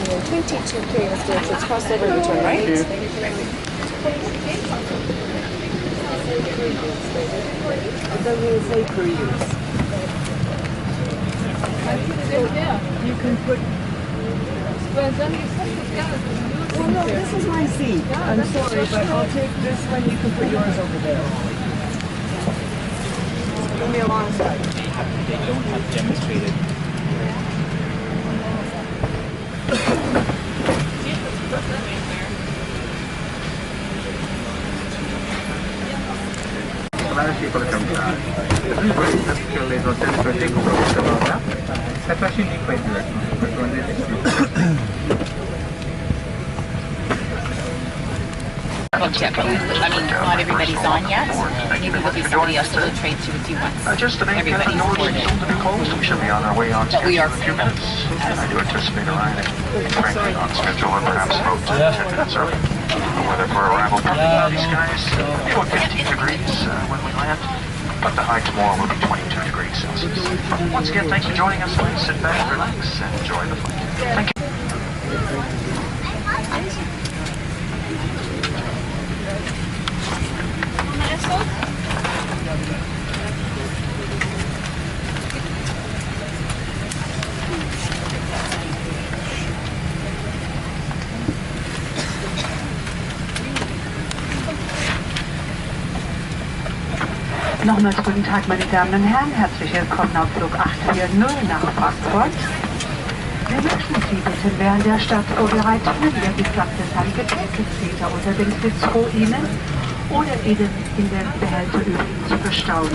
22K, Mr. Richards, crossover return, right? It doesn't say per use. You can put... Well, no, this is my seat. I'm sorry, but I'll take this one. You can put yours over there. Give me alongside. They don't have demonstrated. I mean, not everybody's on yet. Maybe there'll be somebody else that will trade through with you once everybody's boarded. We should be on our way on schedule in a few minutes. I do anticipate arriving in Frankfurt on schedule or perhaps about 10 minutes early. The weather for arrival will be cloudy skies, about 15 degrees when we land, but the high tomorrow will be 22 degrees Celsius. Once again, thanks for joining us. Please sit back, relax, and enjoy the flight. Thank you. Nochmals guten Tag, meine Damen und Herren. Herzlich willkommen auf Flug 840 nach Frankfurt. Wir möchten Sie bitten, während der Startvorbereitungen Ihr gesamtes Handgepäck entweder unter dem Sitzrohr Ihnen oder in den Behälter über Ihnen zu verstauen.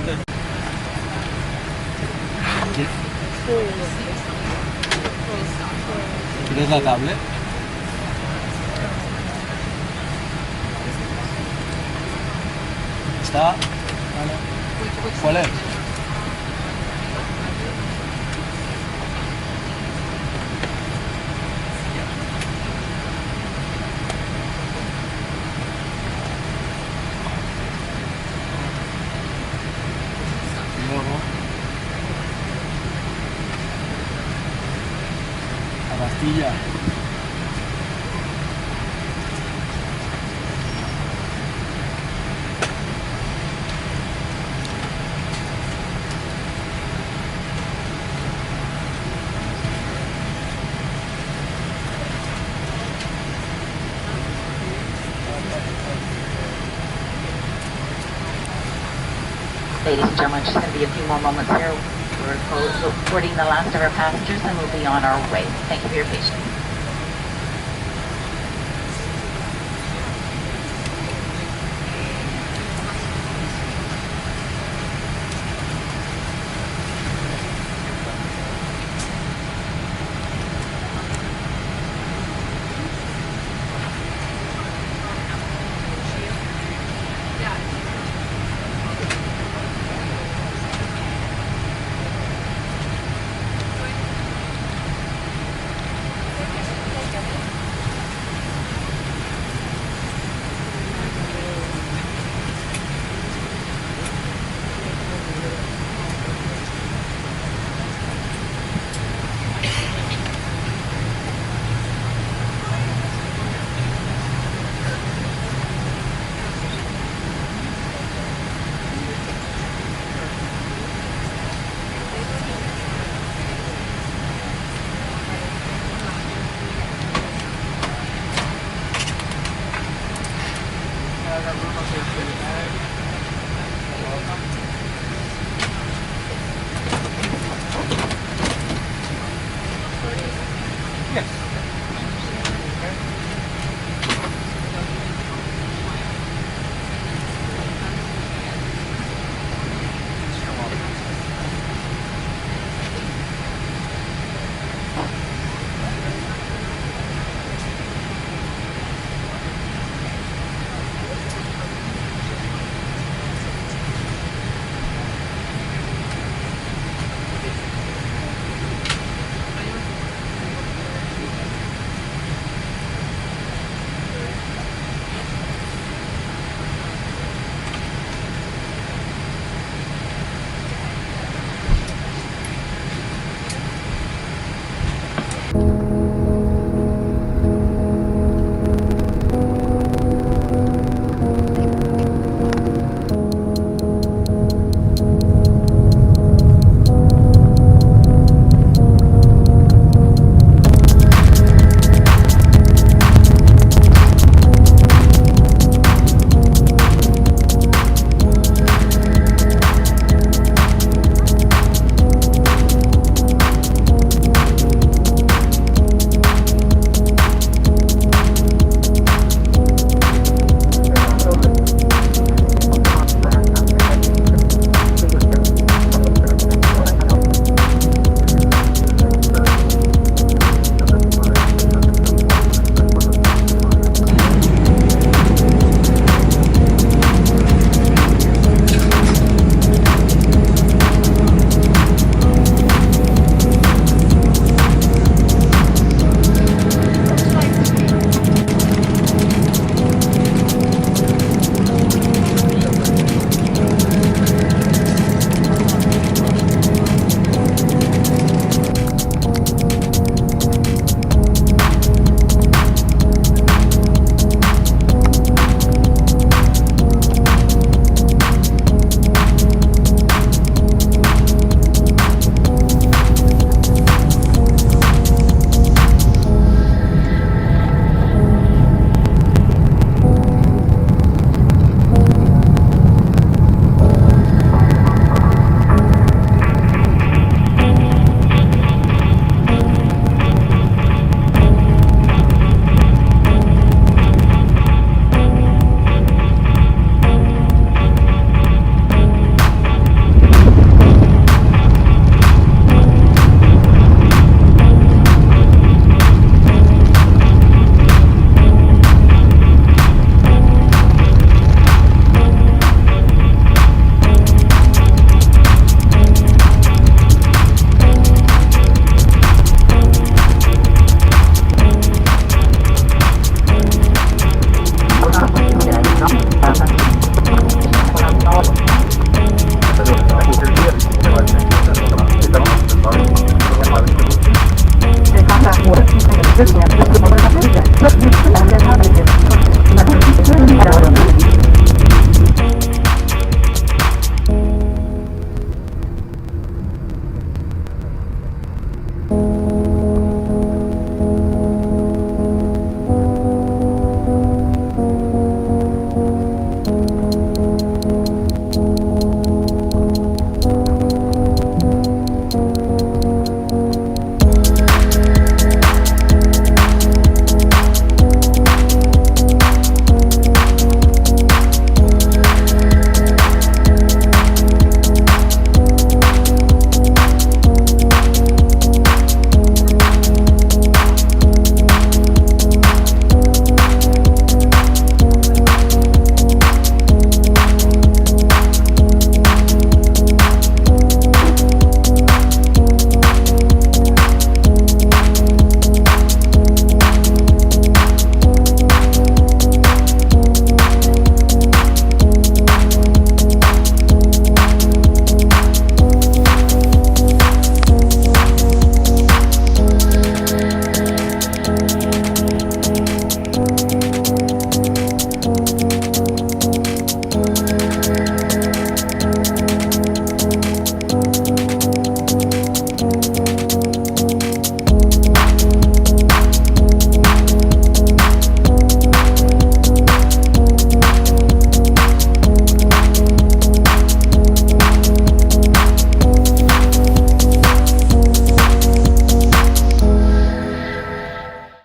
¿Quieres la tablet? ¿Está? ¿Cuál es? Luego la pastilla. Ladies and gentlemen, just going to be a few more moments here. We're boarding the last of our passengers and we'll be on our way. Thank you for your patience. der